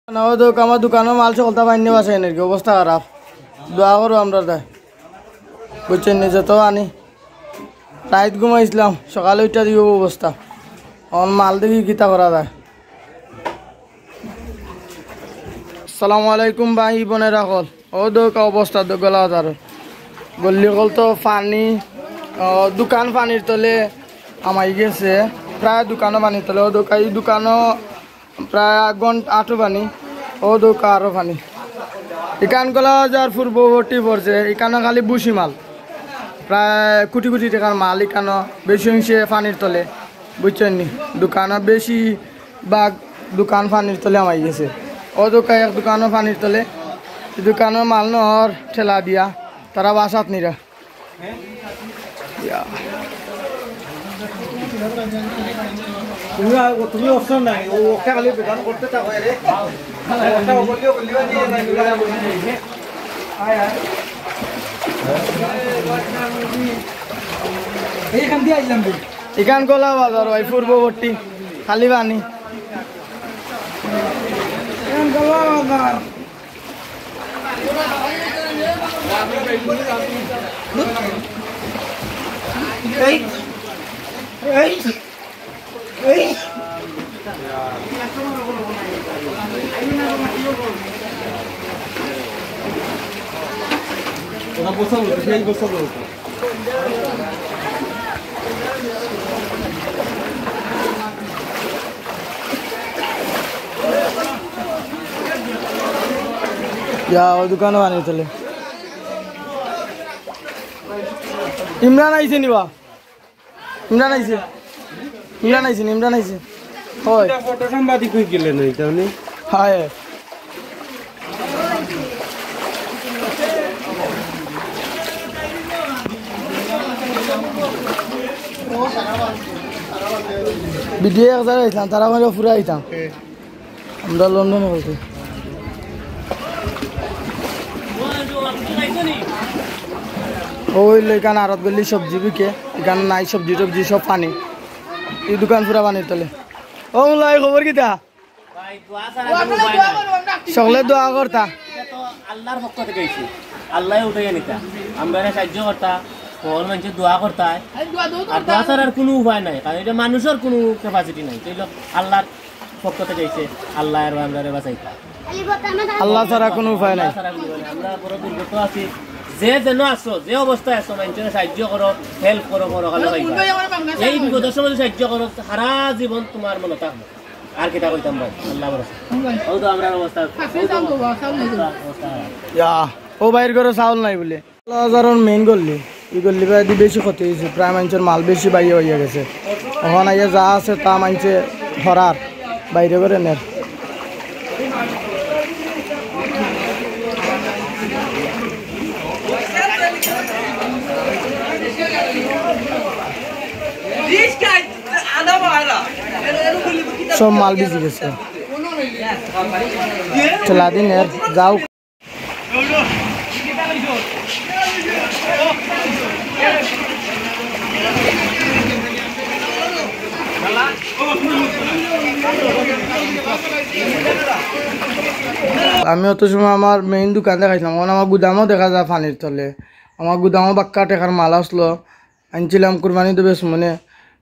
না ও দোক আমার দোকানের মাল চলতে পারিনি বাসায় নাকি অবস্থা খারাপ দোয়া করো আমরা তাই বুঝছেন নিজে তো আনি রাত ঘুমাইছিলাম সকালে উঠে দিব অবস্থা আমার মাল দেখি গীতা করা যায়। আসসালামু আলাইকুম ভাই বোনের রাখল ও দোক অবস্থা দোক গলা আর গল্লি কল তো পানি দোকান পানির তলে আমাই গেছে প্রায় দোকানও পানির তলে ও দোকান এই দোকানও প্রায় ঘন্টা আঠো পানি ও দোকা আরো পানি এখান গলা যার পূর্ববর্তী পড়ছে এখানে খালি বুসি মাল প্রায় কোটি কোটি টাকার মাল এখানে বেশি অংশে পানির তলে বুঝছেন নি দোকানও বেশি বাঘ দোকান পানির তলে আমাই গেছে ও দোকান এক দোকানও পানির তলে দোকানের মাল নহর ঠেলা দিয়া তারা বাসাত নিরা তুমি অপশন নাই ওকে খালি বেতন করতে থাকো রে ওটা বললিও বললিও নি এইখান দিয়ে আইলাম এখান কলা বাজার ভাই পূর্ববর্তী খালি পানি এখান গলা বাজার এই এই এই ওরা বসাবো সেই বসাবো ও দোকানও পানির তলে ইমরান আইছে নিবা ইমরান আইছে হয় ফটো সাংবাদিক হয়ে গেলেন এইটা উনি হয় ভিডিও এক জায়গায় আইতাম তারা মানে ফুরা আইতাম আমরা লন্ডনে বলতে ওই এখান আড়ত গলি সবজি বিকে এখানে নাই সবজি টবজি সব পানি এই দোকান পুরা পানির তলে ও লাই খবর কিতা সকলে দোয়া করতা আল্লাহর পক্ষ থেকে আইছি আল্লাহ উঠাই নিতা আমরা সাহায্য করতা সকল মানুষের দোয়া করতা আর দোয়া ছাড়ার কোনো উপায় নাই কারণ এটা মানুষের কোনো ক্যাপাসিটি নাই তাইলে আল্লাহর পক্ষ থেকে আইছে আল্লাহ আর বান্দারে বাঁচাইতা আল্লাহ ছাড়া কোনো উপায় নাই আমরা বড় দুর্গত আছি যে যেন আসো যে অবস্থায় আসো মানুষের সাহায্য করো হেল্প করো এই বিপদের সময় সাহায্য করো সারা জীবন তোমার মনে থাকবে আর কিটা কইতাম ভাই আল্লাহ ভরসা ও তো আমরা অবস্থা ও বাইর করে চাউল নাই বলে বাজারের মেইন গল্লি এই গল্লি বাদি বেশি ক্ষতি হয়েছে প্রায় মানুষের মাল বেশি বাইরে হয়ে গেছে এখন আইয়া যা আছে তা মানুষে ধরার বাইরে করে নের সব মাল বেশি গেছে চলা দিন যাও আমি অত সময় আমার মেইন দোকান দেখাইছিলাম এখন আমার গুদামও দেখা যায় পানির তলে আমার গুদামও বাক্কা টেকার মাল আসলো আনছিলাম কুরবানি দেবে মানে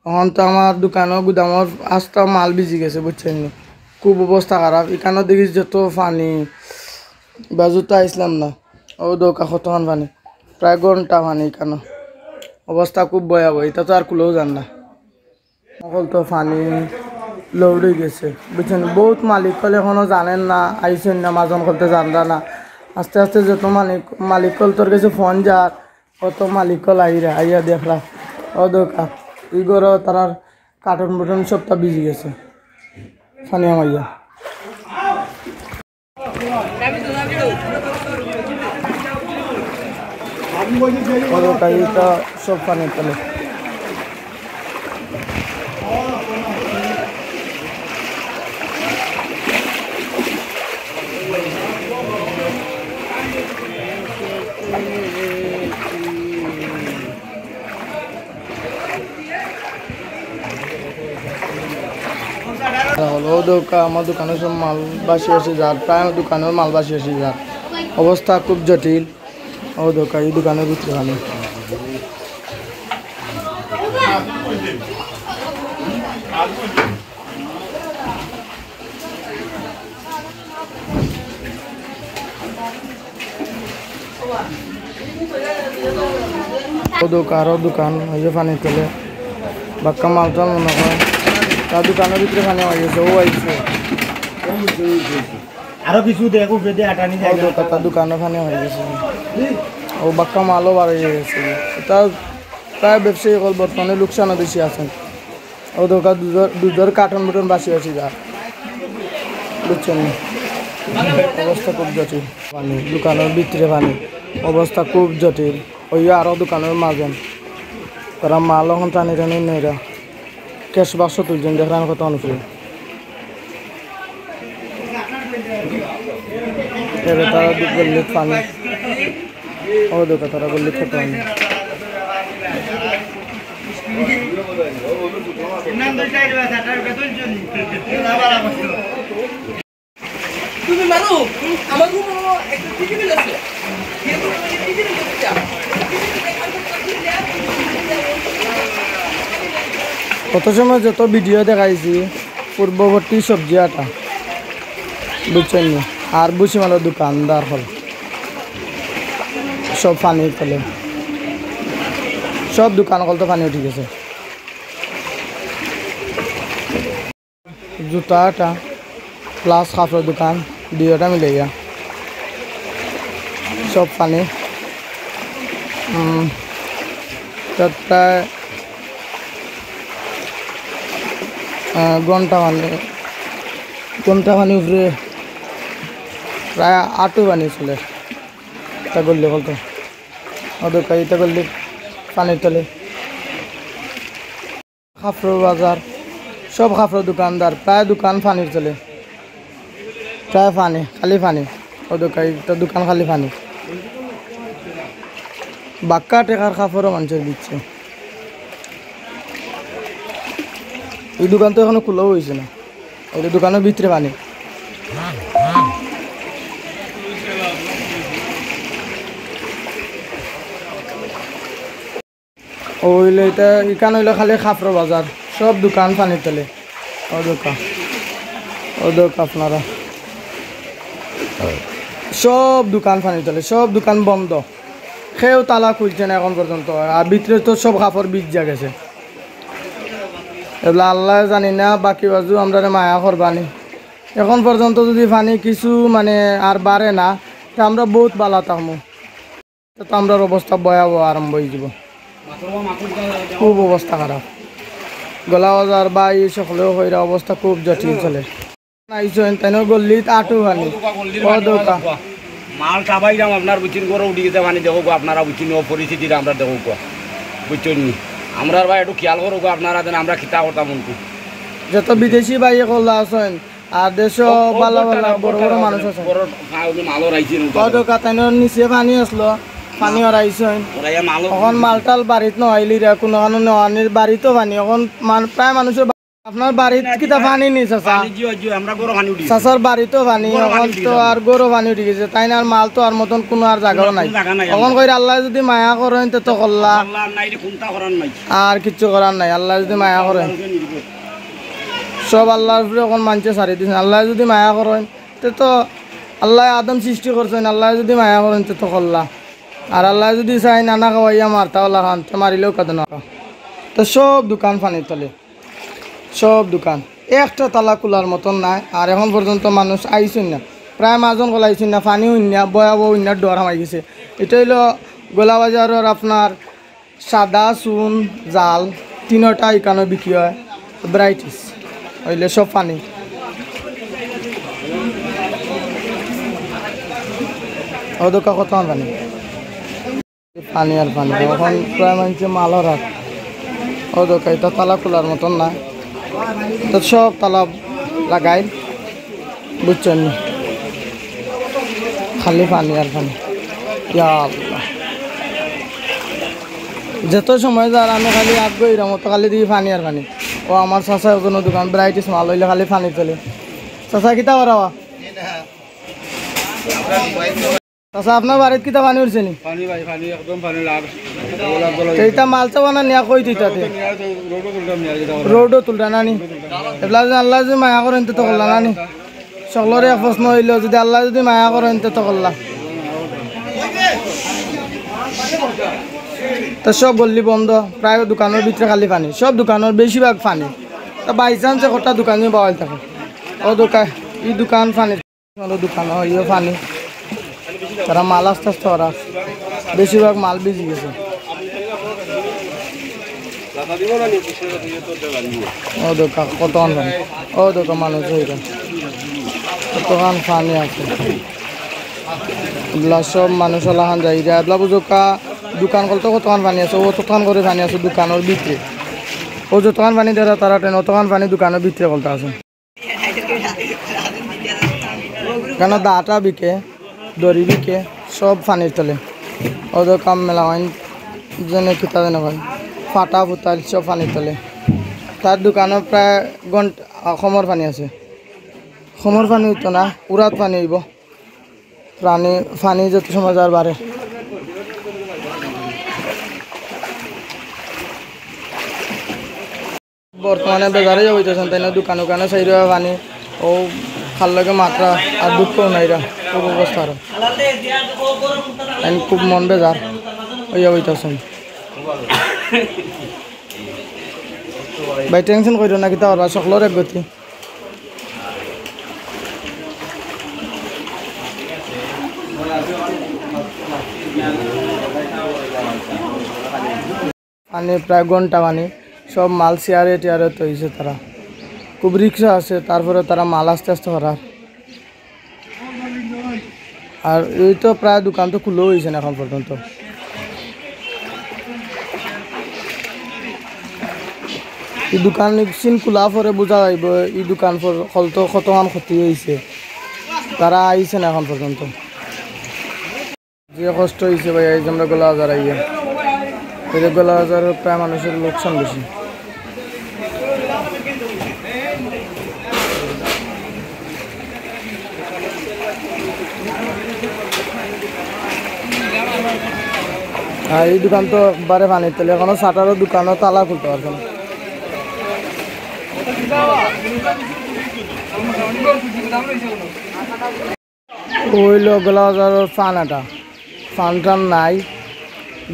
এখন তো আমার দোকানও গুদামর আস্তা মাল ভিজি গেছে বুঝছেন খুব অবস্থা খারাপ এখানেও দেখিস যত পানি বাজুতা আসলাম না ও দৌকা কতক্ষণ পানি প্রায় ঘন্টা পানি এখানে অবস্থা খুব ভয়াবহ এটা তো আর কুলেও যান না সকল তো পানি লৌড়ে গেছে বুঝছেন বহুত মালিক কল এখনও জানেন না আইসেন না মাজন করতে জানরা না আস্তে আস্তে যত মালিক কল তোর কাছে ফোন যার অত মালিক কল আইয়া দেখলা ও দৌকা এই গরো তার কার্টন বুটন সবটা ভিজি গেছে সানিয়া মাইয়া সব পানির তলে দোকান আমার দোকানে সব মাল বাসি আসি যার প্রায় দোকানের মাল বাসি আসি যার অবস্থা খুব জটিল। ও দোকান এই দোকানের ভিতরে পানি। আরো দোকান ওই যে পানি তোলে বাক্কা মালটাল মনে হয় তার দোকানের ভিতরে পানি হয়ে গেছে। ও আইছে আরো কিছু দেখো বেদে আটানি যায় তার দোকানে পানি হয়ে গেছে। ও বাক্কা মালও বার হয়ে গেছে। এটা প্রায় ব্যবসায়ী হল বর্তমানে লোকসানও বেশি আছেন। ও দোকান দুধের কার্টন বুটন বাসি বাসি যা বুঝছেন। অবস্থা খুব জটিল। পানি দোকানের ভিতরে পানি অবস্থা খুব জটিল। ওই আরও দোকানের মাঝেন তারা মাল এখন টানি টানি নেইরা ক্যাশ বাক্স তুলছেন দেখলাম কত অনুকূল। তারা গল্লি পানি ও দোকান তারা গল্লি খেতে পানি। তুমি মারো আমার একটা টিভি আছে কত সময় যত ভিডিও দেখাইছি পূর্ববর্তী সবজি আটা বুঝছেন না। আর বুসিমালের দোকানদার হল সব পানি ফেলে সব দোকান কল তো পানি উঠে গেছে। জুতা আটা প্লাস কাপড়ের দোকান দুইটা মিলে গিয়া সব পানি। প্রায় ঘন্টা পানি উপরে প্রায় আটু পানি চলে। তা করলে বলতো ওদের ইটা করলে পানি তোলে। কাপড় বাজার সব কাপড় দোকানদার প্রায় দোকান পানির চলে। প্রায় পানি খালি পানি ওদের দোকান খালি পানি। বাক্কা টেকার কাপড়ও মানুষের দিচ্ছে। এই দোকান তো এখনো খোলাও হয়েছে না। ওই দোকানের ভিতরে পানি। ওইলে এটা এখানে হইলে খালি কাপড় বাজার সব দোকান পানি তোলে। ও দোকান আপনারা সব দোকান পানি তোলে সব দোকান বন্ধ। সেও তালা খুলছে না এখন পর্যন্ত। আর ভিতরে তো সব কাপড় ভিজা গেছে। এগুলো আল্লাহ জানি না বাকি বাজু আমরা মায়া করবানি। এখন পর্যন্ত যদি পানি কিছু মানে আর বাড়ে না তা আমরা বহুত বালা থাকবো। তো আমরার অবস্থা ভয়াবহ আরম্ভ হয়ে যাব। খুব অবস্থা খারাপ। গলা বাজার বা এই সকলেও হইরা অবস্থা খুব জটিল চলে। তাই গল্লিত আটু পানি ও দোকা মাল চাবাইলাম আপনার বুঝছেন করে উঠে গেছে পানি দেখো আপনারা বুঝছেন ও পরিস্থিতিটা আমরা দেখো বুঝছেন নি। আমরা ভাই একটু খেয়াল করো আপনারা যেন আমরা খিতা করতাম উনকু যত বিদেশি ভাই করলা আছেন আর দেশ ভালো ভালো বড় বড় মানুষ আছে মালও রাইছেন নিচে পানি আসলো পানি হারাইছেন এখন মালটাল বাড়িত নহইলি রে কোনো নেওয়ানির বাড়িতেও পানি এখন প্রায় মানুষের আপনার বাড়িত কিতা পানি নি চাচা চাচার বাড়িতেও পানি এখন তো আর গরু পানি উঠে গেছে তাই না। আর মাল তো আর মতন কোনো আর জায়গাও নাই। এখন কই আল্লাহ যদি মায়া করেন তো করলা আর কিচ্ছু করার নাই। আল্লাহ যদি মায়া করেন সব আল্লাহর উপরে এখন মানছে সারি দিচ্ছেন। আল্লাহ যদি মায়া করেন তো আল্লাহ আদম সৃষ্টি করছেন। আল্লাহ যদি মায়া করেন তো করলা। আর আল্লাহ যদি চাই নানা খাওয়াইয়া মারতা আল্লাহ খান তো মারিলেও কাঁদে না। তো সব দোকান পানির তলে সব দোকান একটা তালা খোলার মতন নাই। আর এখন পর্যন্ত মানুষ আইসুন না প্রায় মাজন গলাইছেন না পানি উন্না ভয়াবহ উন্নার ডর হামাই গেছে। এটা হইল গোলা বাজারের আপনার সাদা চুন জাল তিনটা এখানে বিক্রি হয়। ব্রাইটিস হইলে সব পানি। ও দোকা কত পানি পানি আর পানি। এখন প্রায় মানুষের মালও রাখ ও দোকা এটা তালা খোলার মতন না। তো সব তালা লাগাই বুঝছেন খালি পানি আর পানি। ইয়া আল্লাহ যত সময় যার আমি খালি আগ গইরাম তো খালি দিই পানি আর পানি। ও আমার চাচা কোনো দোকান ভ্যারাইটিস মাল হইলে খালি পানি চলে চাচা কিতা করাবা চাচা আপনার বাড়িত কিতা পানি উঠছে নি পানি ভাই পানি একদম পানি লাভ এইটা মাল চাবা না নিয়া কই তুই তাতে রোডও তুলটা নানি এগুলা যদি আল্লাহ যদি মায়া করেন তো করলা নানি সকলরে এক প্রশ্ন হইল যদি আল্লাহ যদি মায়া করেন তো করলা তো সব গল্লি বন্ধ প্রায় দোকানের ভিতরে খালি পানি সব দোকানের বেশিরভাগ পানি তা বাই চান্সে কটা দোকানে পাওয়াই থাকে ও দোকান ই দোকান পানি দোকান ইয়ে পানি তারা মাল আস্তে আস্তে ওরা বেশিরভাগ মাল বেজি গেছে ও দোকান কতক্ষণ পানি ও দোকান মানুষ ওইটা কতক্ষণ পানি আছে এগুলা সব মানুষ ওলাখান যাই এগুলা বুঝোকা দোকান করতে কতক্ষণ পানি আছে ও ততক্ষণ করে পানি আছে দোকানের ভিতরে ও যতক্ষণ পানি দেয় তারা ট্রেন অতক্ষণ পানি দোকানের ভিতরে করতে আছে কেন দাটা বিকে দড়ি বিকে সব পানির তলে ওদের কাম মেলা হয় যেন কিতা যেন হয় ফাটা ফুটাল সব পানির তলে তার দোকানের প্রায় ঘন্টা সমর পানি আছে সমর পানি হইতো না উড়াত পানি হইব পানি যত সময় যার বাড়ে বর্তমানে বেজারে হইতেছেন তাই না দোকান ওখানে সেই পানি ও খাল লাগে মাত্রা আর দুঃখ নাইরা খুব অবস্থা আরো খুব মন বেজার হইতেছেন ভাই টেনশন করিও না কিতা ওরা সকলের এক গতি পানি প্রায় ঘন্টা পানি সব মাল চেয়ারে টিয়ারে তৈছে তারা খুব রিক্সা আছে তারপরে তারা মাল আস্তে আস্তে করার আর এই তো প্রায় দোকান তো খুলেও হয়েছে না এখন পর্যন্ত এই দোকান চিন খোলা পরে বোঝা যাইব এই দোকান হলতো কতক্ষণ ক্ষতি হয়েছে তারা আইছে না এখন পর্যন্ত যে কষ্ট হয়েছে ভাই এই যে আমরা গোলা বাজার আইয়া এই গোলা বাজারের প্রায় মানুষের লোকসান বেশি আর এই দোকান তো একবারে পানির তলে এখনো শাটারও দোকানও তালা খুলতে পারছে না ওইল গোলা বাজারের ফানাটা ফান টান নাই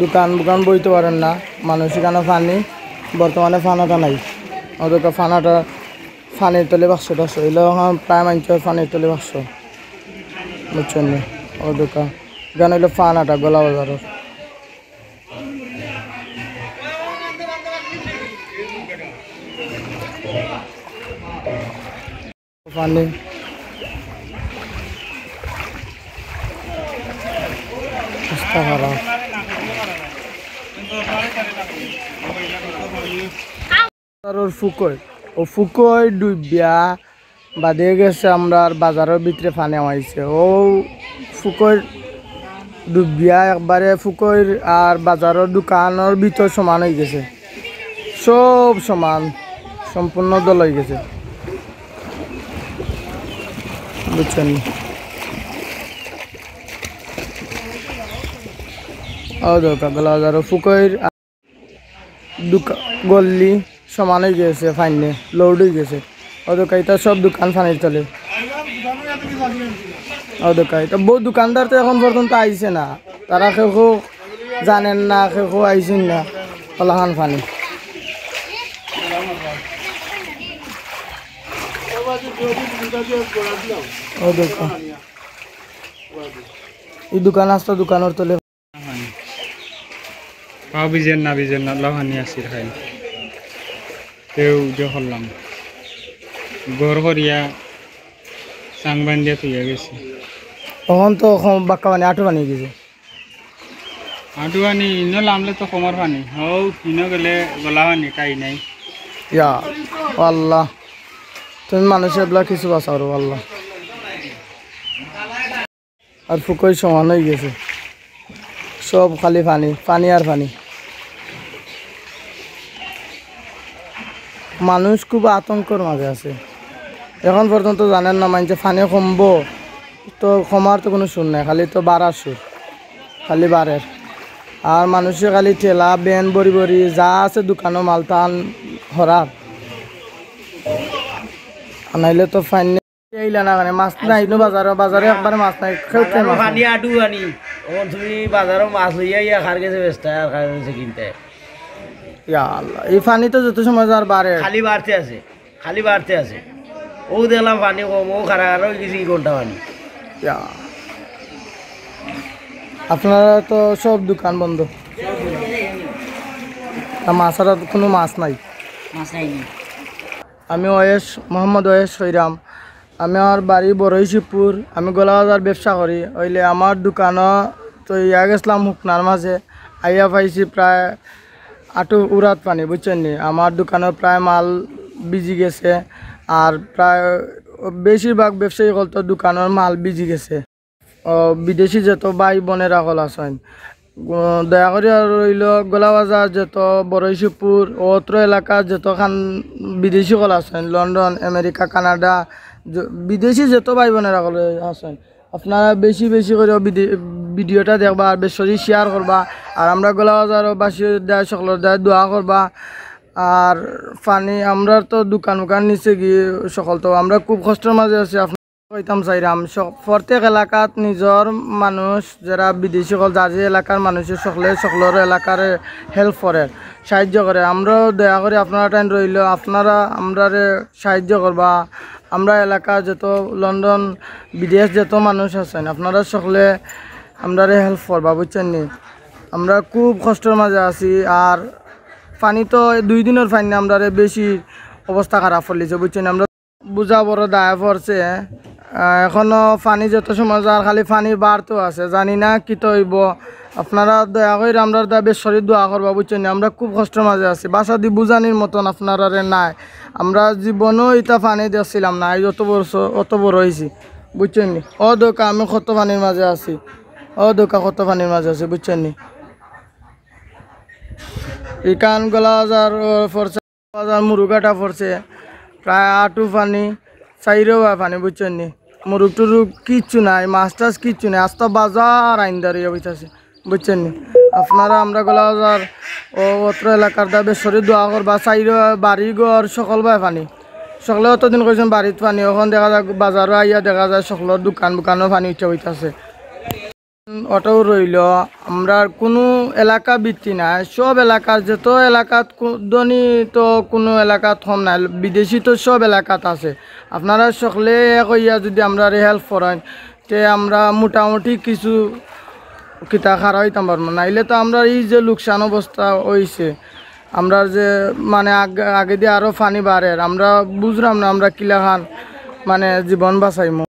দোকান দোকান বইতে পারেন না মানুষ এখানে ফানি বর্তমানে ফানাটা নাই ওদের ফানাটা ফানির তলে 500 হইল প্রায় মানুষের ফানির তলে 500 বুঝছেন না ও দোকান এখানে হইলো ফানাটা গোলা বাজারের পানি ফুকই ও ফুকই ডুবিয়া বাদে গেছে আমরা বাজারের ভিতরে পানি আমাইছে ও ফুকই ডুবিয়া একবারে ফুকই আর বাজারের দোকানের ভিতর সমান হয়ে গেছে সব সমান সম্পূর্ণ দল হয়ে গেছে বুঝছেন ও দোকান গোলা বাজার ফুকইর গল্লি সমান হয়ে গেছে ফাইনে লোড হয়ে গেছে ও দোকান এটা সব দোকান ফানির চলে ও দোকান এটা বহু দোকানদার তো এখন পর্যন্ত আইছে না তারা কেউ জানেন না কেউ আইছেন না কলাখান ফানি ও দোকান এই দোকান আসতো দোকানের তলে বিজেন না লাভানি আসির খাই তেও যে করলাম গড় করিয়া চাং বান্ধিয়া তুইয়া গেছি তখন তো বাক্কা পানি আঁটু পানি গেছে আঁটু পানি ইনো লামলে তো কমর পানি হও ইনো গেলে গলা পানি কাই নাই ইয়া আল্লাহ তুমি মানুষের এগুলা কিছু বাঁচাও রে আল্লাহ আর ফুকই সমান হয়ে গেছে সব খালি পানি পানি আর পানি মানুষ খুব আতঙ্কর মাঝে আছে। এখন পর্যন্ত জানেন না মানছে ফানি কমবো, তো কমার তো কোনো সুর নাই, খালি তো বাড়ার সুর, খালি বাড়ের। আর মানুষের খালি ঠেলা বেন বড়ি বড়ি যা আছে দোকানও মালতান হরার আনাইলে তো ফাইন এইলা না মানে মাছ নাই নো বাজারে, বাজারে একবারে মাছ নাই, খেতে মাছ নাই। পানি আডু আনি ওর তুমি বাজারও মাছ লইয়া ইয়া খার গেছে বেচতে আর খার গেছে কিনতে। ইয়া আল্লাহ, এই পানি তো যত সময় যার বাড়ে খালি বাড়তে আছে, খালি বাড়তে আছে। ও দেখলাম পানি কম, ও খারাপ আরও কিছু ঘন্টা পানি। ইয়া, আপনারা তো সব দোকান বন্ধ, মাছের কোনো মাছ নাই। আমি ওয়েস মোহাম্মদ ওয়েস হইরাম, আমি আমার বাড়ি বড়ইশিবপুর, আমি গোলাবাজার ব্যবসা করি। ওইলে আমার দোকানও তো ইয়া গেছিলাম হুকনার মাঝে, আইয়া পাইছি প্রায় আটু উড়াত পানি, বুঝছেন নি। আমার দোকানে প্রায় মাল ভিজি গেছে, আর প্রায় বেশিরভাগ ব্যবসায়ী হল তো দোকানের মাল ভিজি গেছে। বিদেশি যত ভাই বোনেরা হল আছেন, দয়া করে রইল গোলাবাজার যত বড়ইশিবপুর অত্র এলাকার যত খান বিদেশি হল আছেন, লন্ডন আমেরিকা কানাডা বিদেশি যত ভাই বোনেরা হল আছেন, আপনারা বেশি বেশি করে ভিডিওটা দেখবা আর বেশি শেয়ার করবা। আর আমরা গোলাবাজারও বাসী দেয় সকলের দেয় দোয়া করবা। আর পানি আমরা তো দোকান নিচে গিয়ে সকল তো আমরা খুব কষ্টের মাঝে আছি। কইতাম চাইরাম প্রত্যেক এলাকাত নিজের মানুষ যারা বিদেশি হল যার যে এলাকার মানুষের সকলের এলাকার হেল্প করে, সাহায্য করে। আমরাও দয়া করে আপনারা টাইম রইল, আপনারা আমরারে সাহায্য করবা। আমরা এলাকার যত লন্ডন বিদেশ যত মানুষ আছেন আপনারা সকলে আমরারে হেল্প করবা, বুঝছেন নি। আমরা খুব কষ্টের মাঝে আছি। আর পানি তো 2 দিনের পানি আমরারে বেশি অবস্থা খারাপ ফলিছে, বুঝছেন। আমরা বুঝা বড় দায় পড়ছে, এখনো পানি যত সময় যার খালি পানি বাড়তো আছে, জানি না কি তো হইব। আপনারা দয়া করে আমরা দা বেশি দোয়া করবা, বুঝছেন। আমরা খুব কষ্টের মাঝে আছি, বাসা দি বুঝানির মতন আপনারা নাই। আমরা জীবনও এটা পানি দিয়েছিলাম না, এই অত বড় হয়েছি, বুঝছেন নি। ও দোকা আমি কত পানির মাঝে আছি, ও দোকা কত পানির মাঝে আছি, বুঝছেন নি। ইকান গোলাবাজার পড়ছে, মুরুগাটা পড়ছে প্রায় আটু পানি, চাইরেও পানি, বুঝছেন নি। মুরুগ টুরুগ কিচ্ছু নাই, মাছ টাছ কিচ্ছু নাই, আস্তা বাজার আইন দাঁড়িয়ে বইতেছে, বুঝছেন নি। আপনারা আমরা গোলাবাজার ও অত্র এলাকার দা বেশি দোয়া করবা। চাইরে বাড়ি ঘর সকল ভাই পানি, সকলে অতদিন কইছেন বাড়িত পানি, এখন দেখা যায় বাজারও আইয়া দেখা যায় সকলের দোকানও পানি উঠে হইতেছে। অটোও রইল, আমরা কোনো এলাকা বৃত্তি নাই, সব এলাকার যত এলাকাত ধনী তো কোনো এলাকাত কম নাই, বিদেশি তো সব এলাকাত আছে। আপনারা সকলে কইয়া যদি আমরা হেল্প করেন তে আমরা মোটামুটি কিছু কিতা খারা হইতাম পারবো, নাইলে তো আমরা এই যে লোকসান অবস্থা হয়েছে, আমরা যে মানে আগে দিয়ে আরও পানি বাড়ে, আমরা বুঝলাম না আমরা কিলা খান মানে জীবন বাঁচাইমো।